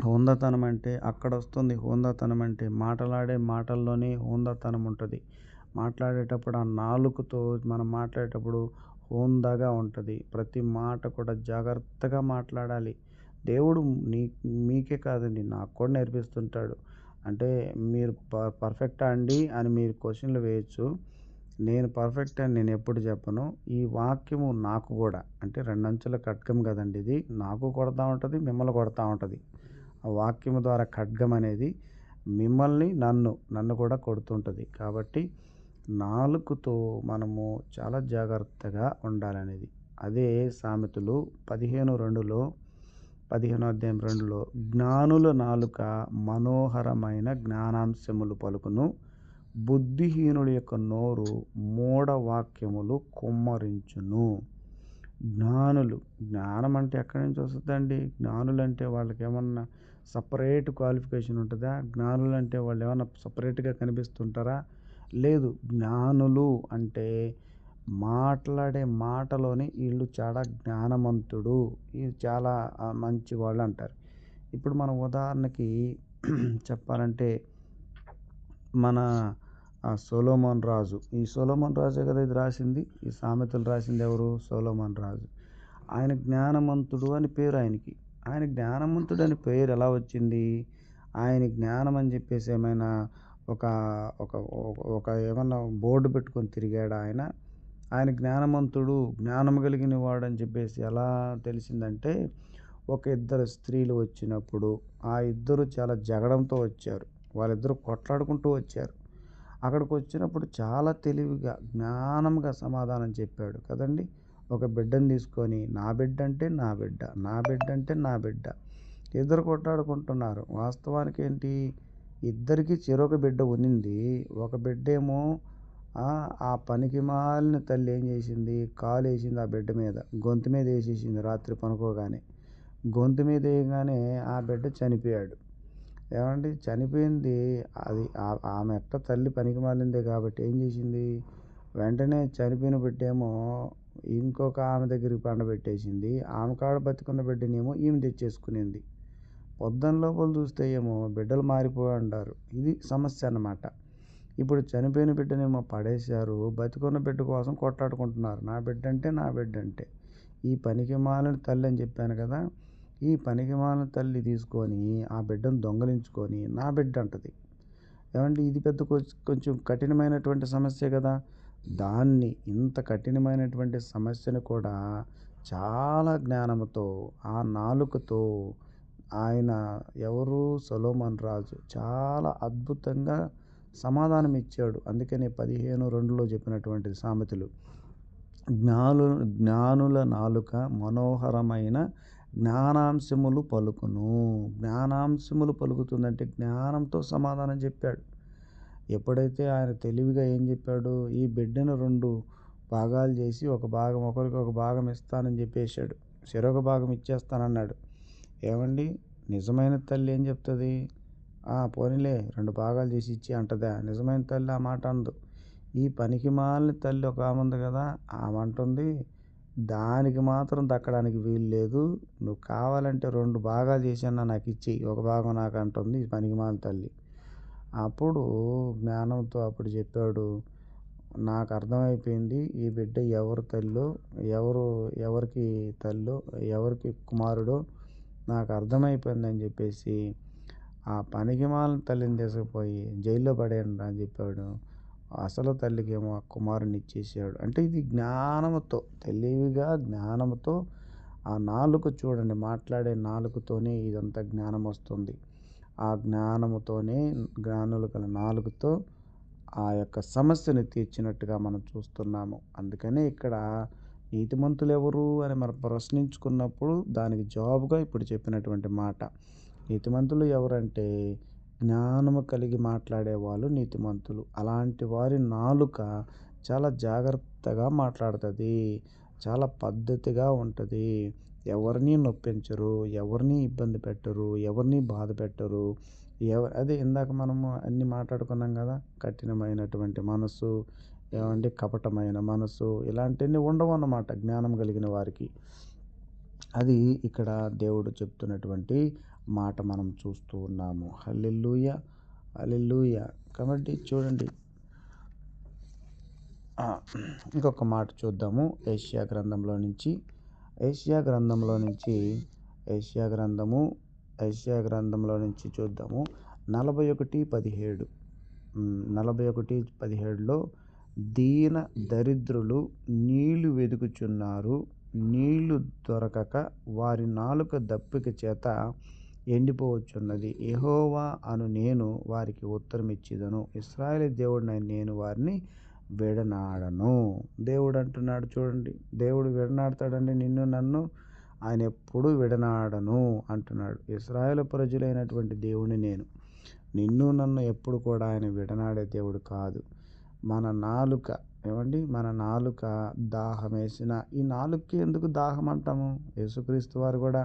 హోందాతనం అంటే అక్కడ వస్తుంది. హోందాతనం అంటే మాటలాడే మాటల్లోనే హోందాతనం ఉంటుంది. మాట్లాడేటప్పుడు ఆ నాలుకతో మనం మాట్లాడేటప్పుడు హోందాగా ఉంటుంది. ప్రతి మాట కూడా జాగ్రత్తగా మాట్లాడాలి. దేవుడు మీకే కాదండి, నాకు కూడా నేర్పిస్తుంటాడు. అంటే మీరు పర్ఫెక్టా అండి అని మీరు క్వశ్చన్లు వేయచ్చు. నేను పర్ఫెక్ట్ అని నేను ఎప్పుడు చెప్పను. ఈ వాక్యము నాకు కూడా అంటే 2 అంచుల ఖడ్గం కదండి ఇది. నాకు కొడతా ఉంటుంది, మిమ్మల్ని కొడతా ఉంటుంది. ఆ వాక్యము ద్వారా ఖడ్గం అనేది మిమ్మల్ని నన్ను కూడా కొడుతుంటుంది. కాబట్టి నాలుకతో మనము చాలా జాగ్రత్తగా ఉండాలనేది. అదే సామెతలు 15:2లో 15వ అధ్యాయం 2లో జ్ఞానుల నాలుక మనోహరమైన జ్ఞానాంశములు పలుకును, బుద్ధిహీనుడి యొక్క నోరు మూఢ వాక్యములు కుమ్మరించును. జ్ఞానం అంటే ఎక్కడి నుంచి వస్తుందండి? జ్ఞానులు అంటే వాళ్ళకి ఏమన్నా సపరేట్ క్వాలిఫికేషన్ ఉంటుందా? జ్ఞానులు అంటే వాళ్ళు ఏమన్నా సపరేట్గా కనిపిస్తుంటారా? లేదు. జ్ఞానులు అంటే మాట్లాడే మాటలోనే వీళ్ళు చాలా జ్ఞానవంతుడు, వీళ్ళు చాలా మంచి వాళ్ళు అంటారు. ఇప్పుడు మనం ఉదాహరణకి చెప్పాలంటే మన సొలొమోన్ రాజు. ఈ సొలొమోన్ రాజే కదా ఇది రాసింది. ఈ సామెతలు రాసింది ఎవరు? సొలొమోన్ రాజు. ఆయన జ్ఞానవంతుడు అని పేరు ఆయనకి. ఆయన జ్ఞానవంతుడు అని పేరు ఎలా వచ్చింది? ఆయన జ్ఞానం అని చెప్పేసి ఏమైనా ఒక ఒక ఒక ఏమన్నా బోర్డు పెట్టుకొని తిరిగాడా ఆయన? ఆయన జ్ఞానవంతుడు, జ్ఞానం కలిగిన వాడని చెప్పేసి ఎలా తెలిసిందంటే, ఒక ఇద్దరు స్త్రీలు వచ్చినప్పుడు, ఆ ఇద్దరు చాలా జగడంతో వచ్చారు. వాళ్ళిద్దరూ కొట్లాడుకుంటూ వచ్చారు. అక్కడికొచ్చినప్పుడు చాలా తెలివిగా, జ్ఞానంగా సమాధానం చెప్పాడు కదండీ! ఒక బిడ్డని తీసుకొని, నా బిడ్డంటే నా బిడ్డ, నా బిడ్డంటే నా బిడ్డ. ఇద్దరు కొట్లాడుకుంటున్నారు. వాస్తవానికేంటి, ఇద్దరికీ చెరొక బిడ్డ ఉన్నింది. ఒక బిడ్డేమో ఆ పనికిమాలిన తల్లి ఏం చేసింది, కాలేసింది ఆ బిడ్డ మీద. గొంతు మీద ఏసేసింది రాత్రి పనుకోగానే. గొంతు మీద ఏయగానే ఆ బిడ్డ చనిపోయాడు. ఏవండీ చనిపోయింది. అది ఆమె ఎట్ట తల్లి పనికిమాలిందే కాబట్టి ఏం చేసింది, వెంటనే చనిపోయిన బిడ్డేమో ఇంకొక ఆమె దగ్గరికి పండబెట్టేసింది. ఆమె కాడ బతికున్న బిడ్డనేమో ఈమె తెచ్చేసుకునింది. పొద్దున లోపల చూస్తే ఏమో బిడ్డలు మారిపోయి ఉండారు. ఇది సమస్య అన్నమాట. ఇప్పుడు చనిపోయిన బిడ్డనేమో పడేశారు. బతికున్న బిడ్డ కోసం కొట్లాడుకుంటున్నారు. నా బిడ్డంటే నా బిడ్డంటే. ఈ పనికిమాలిన తల్లి అని చెప్పాను కదా! ఈ పనికిమాలిన తల్లి తీసుకొని ఆ బిడ్డను దొంగిలించుకొని నా బిడ్డ అంటది. ఏవండీ ఇది పెద్ద కొంచెం కఠినమైనటువంటి సమస్యే కదా! దాన్ని ఇంత కఠినమైనటువంటి సమస్యను కూడా చాలా జ్ఞానంతో, ఆ నాలుకతో ఆయన ఎవరు, సొలొమోన్ రాజు చాలా అద్భుతంగా సమాధానం ఇచ్చాడు. అందుకనే 15:2లో చెప్పినటువంటి సామెతలు, జ్ఞానుల నాలుక మనోహరమైన జ్ఞానాంశములు పలుకును. జ్ఞానాంశములు పలుకుతుందంటే జ్ఞానంతో సమాధానం చెప్పాడు. ఎప్పుడైతే ఆయన తెలివిగా ఏం చెప్పాడు, ఈ బిడ్డను 2 భాగాలు చేసి ఒక భాగం ఒకరికి ఒక భాగం ఇస్తానని చెప్పేశాడు. చెరొక భాగం ఇచ్చేస్తానన్నాడు. ఏవండి నిజమైన తల్లి ఏం చెప్తుంది, పోనీలే 2 భాగాలు చేసి ఇచ్చి అంటదా? నిజమైన తల్లి ఆ మాట అనదు. ఈ పనికిమాలిన తల్లి ఒక ఆమె ఉంది కదా, ఆమె అంటుంది, దానికి మాత్రం దక్కడానికి వీలు లేదు. నువ్వు కావాలంటే 2 భాగాలు చేసన్నా నాకు ఇచ్చేయి, ఒక భాగం నాకు అంటుంది ఈ పనికిమాలిన తల్లి. అప్పుడు జ్ఞానంతో అప్పుడు చెప్పాడు, నాకు అర్థమైపోయింది ఈ బిడ్డ ఎవరి తల్లో, ఎవరికి తల్లో, ఎవరికి కుమారుడో నాకు అర్థమైపోయిందని చెప్పేసి ఆ పనికిమాలిన తల్లిని తీసుకుపోయి జైల్లో పడేయండి అని చెప్పాడు. అసలు తల్లికేమో ఆ కుమారుని ఇచ్చేసాడు. అంటే ఇది జ్ఞానంతో, తెలివిగా జ్ఞానంతో ఆ నాలుక చూడండి, మాట్లాడే నాలుకతోనే ఇదంతా జ్ఞానం వస్తుంది. ఆ జ్ఞానముతోనే, జ్ఞానులు గల నాలుకతో ఆ యొక్క సమస్యను తీర్చినట్టుగా మనం చూస్తున్నాము. అందుకనే ఇక్కడ నీతిమంతులు ఎవరు అని మనం ప్రశ్నించుకున్నప్పుడు దానికి జవాబుగా ఇప్పుడు చెప్పినటువంటి మాట. నీతిమంతులు ఎవరంటే జ్ఞానము కలిగి మాట్లాడేవాళ్ళు నీతిమంతులు. అలాంటి వారి నాలుక చాలా జాగ్రత్తగా మాట్లాడుతుంది, చాలా పద్ధతిగా ఉంటుంది. ఎవరిని నొప్పించరు, ఎవరిని ఇబ్బంది పెట్టరు, ఎవరిని బాధ పెట్టరు. అదే ఇందాక మనము అన్నీ మాట్లాడుకున్నాం కదా, కఠినమైనటువంటి మనసు, ఏమంటే కపటమైన మనసు, ఇలాంటివన్నీ ఉండవు అన్నమాట జ్ఞానం కలిగిన వారికి. అది ఇక్కడ దేవుడు చెప్తున్నటువంటి మాట మనం చూస్తూ ఉన్నాము. హల్లెలూయా, హల్లెలూయా. కాబట్టి చూడండి, ఇంకొక మాట చూద్దాము యెషయా గ్రంథంలో నుంచి. యెషయా గ్రంథంలో నుంచి చూద్దాము 41:17. 41:17లో దీన దరిద్రులు నీళ్లు వెదుకుచున్నారు, నీళ్లు దొరకక వారి నాలుక దప్పిక చేత ఎండిపోవచ్చున్నది. యెహోవా అను నేను వారికి ఉత్తరం ఇచ్చేదను, ఇశ్రాయేలు దేవుడినైన నేను వారిని విడనాడను. దేవుడు అంటున్నాడు చూడండి, దేవుడు విడనాడతాడండి నిన్ను నన్ను, ఆయన ఎప్పుడూ విడనాడను అంటున్నాడు. ఇశ్రాయేలు ప్రజలైనటువంటి దేవుని నేను, నిన్ను నన్ను ఎప్పుడు కూడా ఆయన విడనాడే దేవుడు కాదు. మన నాలుక, మన నాలుక దాహం వేసిన, ఈ నాలుకకి ఎందుకు దాహం అంటాము, యేసుక్రీస్తు వారు కూడా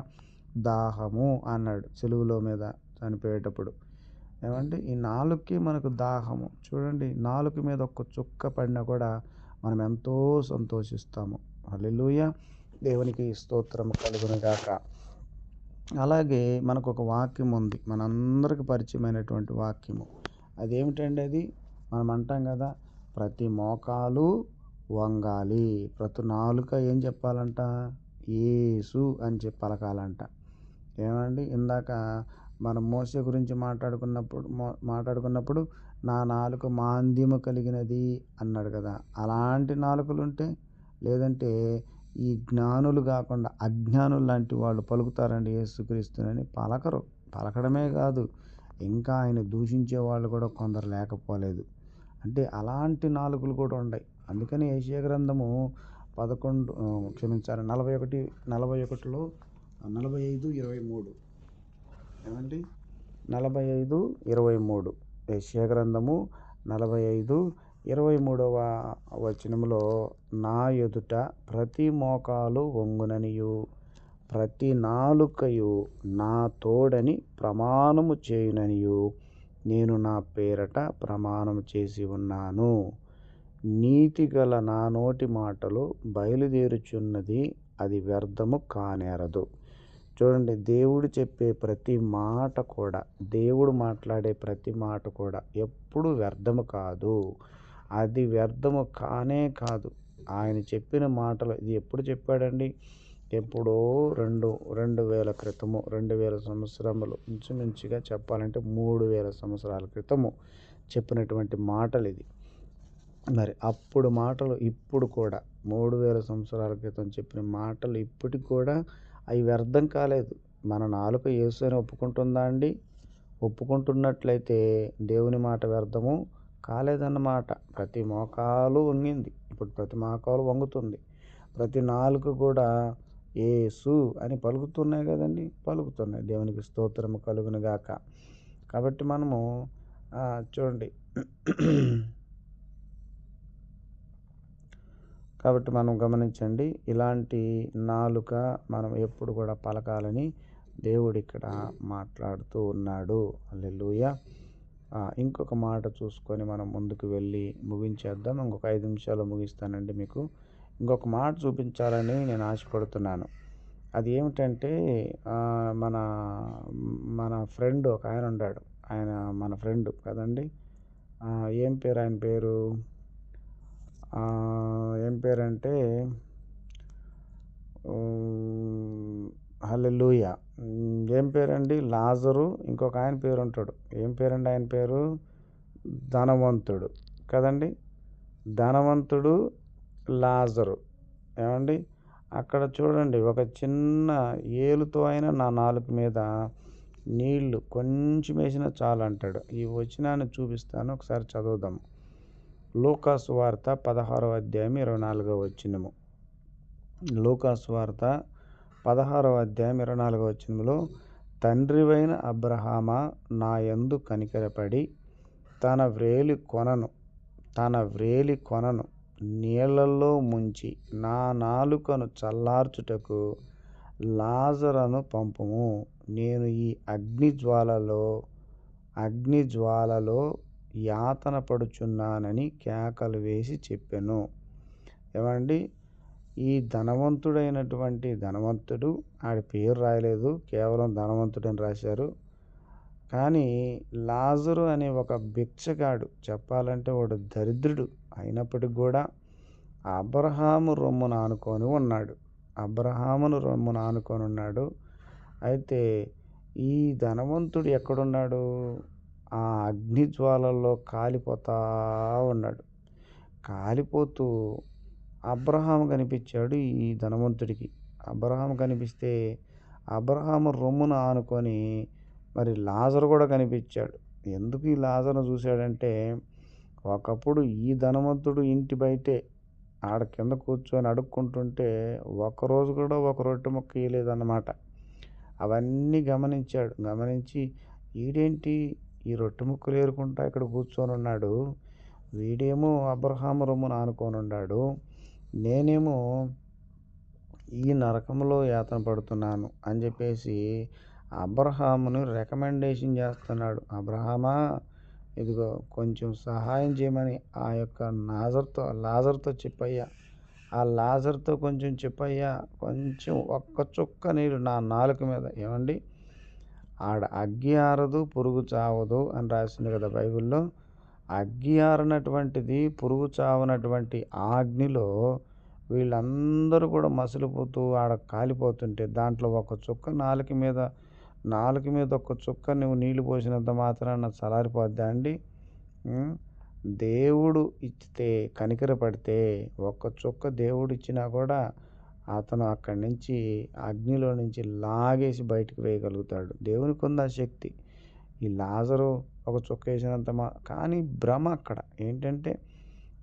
దాహము అన్నాడు సిలువలో మీద చనిపోయేటప్పుడు. ఈ నాలుకకి మనకు దాహము. చూడండి, నాలుక మీద ఒక్క చుక్క పడినా కూడా మనం ఎంతో సంతోషిస్తాము. హల్లెలూయా, దేవునికి స్తోత్రం కలుగును గాక. అలాగే మనకు ఒక వాక్యం ఉంది, మనందరికి పరిచయమైనటువంటి వాక్యము. అదేమిటండి అది, మనం అంటాం కదా, ప్రతి మోకాలు వంగాలి, ప్రతి నాలుక ఏం చెప్పాలంట, యేసు అని చెప్పి పలకాలంట. ఇందాక మనం మోషే గురించి మాట్లాడుకున్నప్పుడు నా నాలుక మాంద్యము కలిగినది అన్నాడు కదా. అలాంటి నాలుకలుంటే, లేదంటే ఈ జ్ఞానులు కాకుండా అజ్ఞానులు లాంటి వాళ్ళు పలుకుతారండి యేసుక్రీస్తునని? పలకరు. పలకడమే కాదు, ఇంకా ఆయన దూషించే వాళ్ళు కూడా కొందరు లేకపోలేదు. అంటే అలాంటి నాలుకలు కూడా ఉన్నాయి. అందుకని యెషయా గ్రంథము 41 45:23 ఏమండి, 45:23 యెషయా గ్రంథము 45:23 వచనములో, నా ఎదుట ప్రతి మోకాలు వంగుననియు ప్రతి నాలుకయు నా తోడని ప్రమాణము చేయుననియు నేను నా పేరట ప్రమాణము చేసి ఉన్నాను. నీతిగల నా నోటి మాటలు బయలుదేరుచున్నది, అది వ్యర్థము కానేరదు. చూడండి, దేవుడు చెప్పే ప్రతి మాట కూడా, దేవుడు మాట్లాడే ప్రతి మాట కూడా ఎప్పుడు వ్యర్థము కాదు. అది వ్యర్థము కానే కాదు. ఆయన చెప్పిన మాటలు, ఇది ఎప్పుడు చెప్పాడండి? ఎప్పుడో 2000 క్రితము, 2000 సంవత్సరములు, ఇంచుమించుగా చెప్పాలంటే 3000 సంవత్సరాల క్రితము చెప్పినటువంటి మాటలు ఇది. మరి అప్పుడు మాటలు ఇప్పుడు కూడా 3000 సంవత్సరాల క్రితం చెప్పిన మాటలు ఇప్పటికి కూడా అవి వ్యర్థం కాలేదు. మన నాలుక యేసుని ఒప్పుకుంటుందా అండి? ఒప్పుకుంటున్నట్లయితే దేవుని మాట వ్యర్థము కాలేదన్నమాట. ప్రతి మోకాలు వంగింది. ఇప్పుడు ప్రతి మోకాలు వంగుతుంది. ప్రతి నాలుక కూడా యేసు అని పలుకుతున్నాయి కదండి, పలుకుతున్నాయి. దేవునికి స్తోత్రము కలుగును గాక. కాబట్టి మనము చూడండి కాబట్టి మనం గమనించండి, ఇలాంటి నాలుక మనం ఎప్పుడు కూడా పలకాలని దేవుడు ఇక్కడ మాట్లాడుతూ ఉన్నాడు. హల్లెలూయా. ఇంకొక మాట చూసుకొని మనం ముందుకు వెళ్ళి ముగించేద్దాం. ఇంకొక 5 నిమిషాలు ముగిస్తానండి. మీకు ఇంకొక మాట చూపించాలని నేను ఆశపడుతున్నాను. అది ఏమిటంటే, మన మన ఫ్రెండ్ ఒక ఆయన ఉన్నాడు. ఆయన మన ఫ్రెండ్ కదండి. ఏం పేరు ఆయన పేరు? ఏం పేరంటే, హల్లెలూయా, ఏం పేరండి? లాజరు. ఇంకొక ఆయన పేరు ఉంటాడు. ఏం పేరండి ఆయన పేరు? ధనవంతుడు కదండి. ధనవంతుడు, లాజరు. ఏమండి, అక్కడ చూడండి, ఒక చిన్న ఏలుతో అయినా నా నాలుక మీద నీళ్లు కొంచెం వేసినా చాలు అంటాడు. ఈ వచనాన్ని చూపిస్తాను, ఒకసారి చదువుదాం. లూకాసు వార్త 16:24 లూకాసు వార్త 16:24 తండ్రివైన అబ్రహామా, నా యందు కనికరపడి తన వ్రేలి కొనను నీళ్లలో ముంచి నా నాలుకను చల్లార్చుటకు లాజరును పంపుము. నేను ఈ అగ్నిజ్వాలలో యాతన పడుచున్నానని కేకలు వేసి చెప్పెను. ఏమండి, ఈ ధనవంతుడు, ఆడి పేరు రాయలేదు, కేవలం ధనవంతుడని రాశారు. కానీ లాజరు అనే ఒక భిక్షగాడు, చెప్పాలంటే వాడు దరిద్రుడు అయినప్పటికి కూడా అబ్రహాము రొమ్మున ఆనుకొని ఉన్నాడు. అయితే ఈ ధనవంతుడు ఎక్కడున్నాడు? ఆ అగ్నిజ్వాలల్లో కాలిపోతూ ఉన్నాడు. కాలిపోతూ అబ్రహాము కనిపించాడు ఈ ధనవంతుడికి. అబ్రహాము కనిపిస్తే అబ్రహాము రొమ్మున ఆనుకొని మరి లాజరు కూడా కనిపించాడు. ఎందుకు ఈ లాజరును చూశాడంటే, ఒకప్పుడు ఈ ధనవంతుడు ఇంటి బయటే ఆడ కింద కూర్చొని అడుక్కుంటుంటే ఒకరోజు కూడా ఒక రొట్టె ముక్క ఇయ్యలేదన్నమాట. అవన్నీ గమనించి వీడేంటి ఈ రొట్టె ముక్కలు ఏరుకుంటా ఇక్కడ కూర్చొని ఉన్నాడు, వీడేమో అబ్రహాము రొమ్మున ఆనుకొని ఉన్నాడు, నేనేమో ఈ నరకంలో యాతన పడుతున్నాను అని చెప్పేసి అబ్రహామును రికమెండేషన్ చేస్తున్నాడు. అబ్రహామా, ఇదిగో కొంచెం సహాయం చేయమని ఆ యొక్క లాజరుతో చెప్పయ్యా, ఆ లాజరుతో కొంచెం చెప్పయ్యా, కొంచెం ఒక్క చుక్క నీరు నా నాలుక మీద. ఏమండి, ఆడ అగ్గి ఆరదు పురుగు చావదు అని రాసింది కదా బైబిల్లో. అగ్గి ఆరనటువంటిది, పురుగు చావనటువంటి ఆ అగ్నిలో వీళ్ళందరూ కూడా మసిలిపోతూ ఆడ కాలిపోతుంటే దాంట్లో ఒక చుక్క నాలుక మీద నాలుక మీద ఒక్క చుక్క నువ్వు నీళ్లు పోసినంత మాత్రాన చల్లారిపోద్దా అండి? హ్మ్. దేవుడు ఇచ్చితే కనికరపడితే ఒక్క చుక్క దేవుడిచ్చినా కూడా అతను అక్కడి నుంచి అగ్నిలో నుంచి లాగేసి బయటికి వేయగలుగుతాడు. దేవునికుంది ఆ శక్తి. ఈ లాజరు ఒక చుక్క వేసినంత కానీ భ్రమ అక్కడ. ఏంటంటే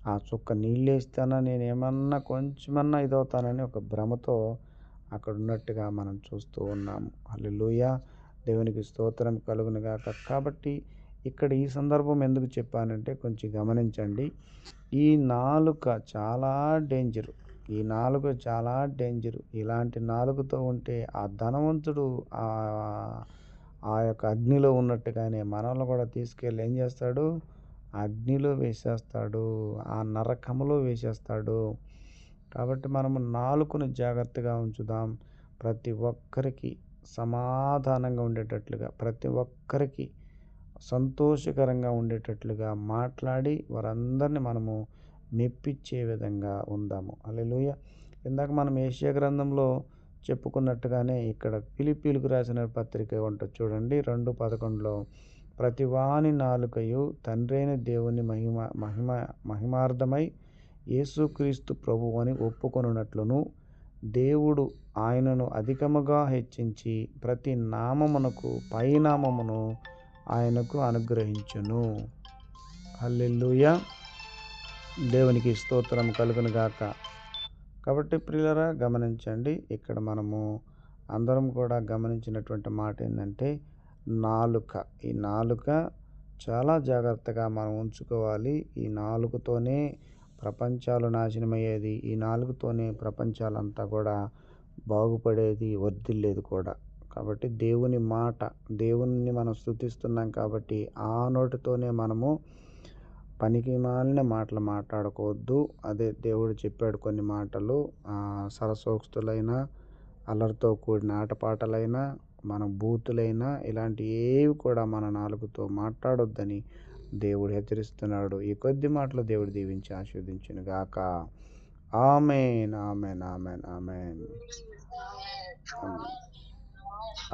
ఆ చుక్క నీళ్ళేస్తేనా నేనేమన్నా కొంచెమన్నా ఇదవుతానని ఒక భ్రమతో అక్కడున్నట్టుగా మనం చూస్తూ ఉన్నాము. హల్లెలూయా! దేవునికి స్తోత్రం కలుగును గాక. కాబట్టి ఇక్కడ ఈ సందర్భం ఎందుకు చెప్పానంటే కొంచెం గమనించండి. ఈ నాలుక చాలా డేంజరు. ఈ నాలుక చాలా డేంజరు. ఇలాంటి నాలుకతో ఉంటే ఆ ధనవంతుడు ఆ యొక్క అగ్నిలో ఉన్నట్టుగానే మనల్ని కూడా తీసుకెళ్ళి ఏం చేస్తాడు? అగ్నిలో వేసేస్తాడు. ఆ నరకములో వేసేస్తాడు. కాబట్టి మనము నాలుకను జాగ్రత్తగా ఉంచుదాం. ప్రతి ఒక్కరికి సమాధానంగా ఉండేటట్లుగా, ప్రతి ఒక్కరికి సంతోషకరంగా ఉండేటట్లుగా మాట్లాడి వారందరిని మనము మెప్పించే విధంగా ఉందాము. హల్లెలూయా! ఇందాక మనం యెషయా గ్రంథంలో చెప్పుకున్నట్టుగానే ఇక్కడ ఫిలిప్పీయులకు రాసిన పత్రిక ఉంటుంది చూడండి. 2:11లో ప్రతివాని నాలుకయు తండ్రైన దేవుని మహిమార్థమై యేసుక్రీస్తు ప్రభువని ఒప్పుకొనున్నట్లును దేవుడు ఆయనను అధికముగా హెచ్చించి ప్రతి నామమునకు పైనామమును ఆయనకు అనుగ్రహించును. హల్లెలూయా! దేవునికి స్తోత్రం కలుగును గాక. కాబట్టి ప్రియులారా గమనించండి. ఇక్కడ మనము అందరం కూడా గమనించినటువంటి మాట ఏందంటే నాలుక. ఈ నాలుక చాలా జాగ్రత్తగా మనం ఉంచుకోవాలి. ఈ నాలుకతోనే ప్రపంచాలు నాశనమయ్యేది. ఈ నాలుకతోనే ప్రపంచాలంతా కూడా బాగుపడేది, వర్ధిల్లేది కూడా. కాబట్టి దేవుని మాట, దేవునిని మనం స్తుతిస్తున్నాం కాబట్టి ఆ నోటితోనే మనము పనికిమాలిన మాటలు మాట్లాడకూడదు. అదే దేవుడు చెప్పాడు కొన్ని మాటలు. సరసోక్తులైన, అల్లరితో కూడిన ఆటపాటలైన, మన బూతులైనా ఇలాంటి ఏవి కూడా మన నాలుకతో మాట్లాడొద్దని దేవుడు హెచ్చరిస్తున్నాడు. ఈ కొద్ది మాటలు దేవుడు దీవించి ఆశీర్వదించును గాక. ఆమేన్. ఆమేన్. ఆమేన్. ఆమేన్.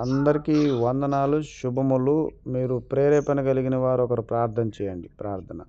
అందరికీ వందనాలు, శుభములు. మీరు ప్రేరేపణ కలిగిన వారు ఒకరు ప్రార్థన చేయండి. ప్రార్థన.